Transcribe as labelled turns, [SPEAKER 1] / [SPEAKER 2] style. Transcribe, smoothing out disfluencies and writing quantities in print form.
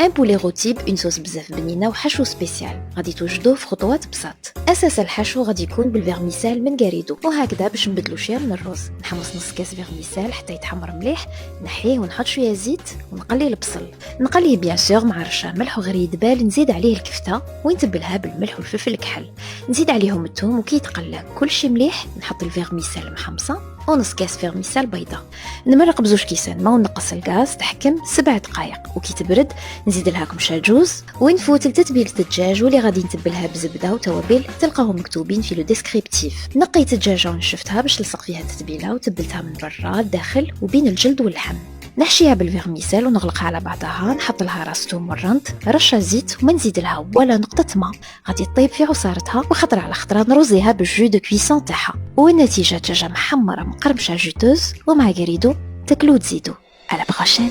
[SPEAKER 1] ان بولي روتيب اون صوص بزاف بنينه وحشو سبيسيال غادي توجدوه في خطوات بساط. اساس الحشو غادي يكون بالفيرميسال من غاريدو، وهكذا باش نبدلو شويه من الرز. نحمص نص كاس فيرميسال حتى يتحمر مليح، نحيه ونحط شويه زيت ونقلي البصل. نقليه بيان سور مع رشه ملح وغير يدبال. نزيد عليه الكفته ونتبلها بالملح والفلفل الكحل. نزيد عليهم الثوم وكي يتقلى كلشي مليح نحط الفيرميسال محمصه ونص كاس فيرميسال بيضه. نمرق بزوج كيسان ما ونقص الغاز تحكم 7 دقائق، وكي تبرد نزيد لها كمشة جوز ونفوت لتتبيله الدجاج واللي غادي نتبلها بزبده وتوابل تلقاهم مكتوبين في لو ديسكريبتيف. نقيت الدجاجه ونشفتها باش نلصق فيها التتبيله وتبلتها من برا الداخل وبين الجلد واللحم. نحشيها بالفيرميسال ونغلقها على بعضها. نحط لها راس توم ورنت، رشه زيت وما نزيد لها ولا نقطه ماء. غادي تطيب في عصارتها وخطره على خطره نروزيها بالجو دو كويسون تاعها. والنتيجه دجاجه محمره مقرمشه جوتوز ومع غريدو تاكلو وتزيدو. على بروشين.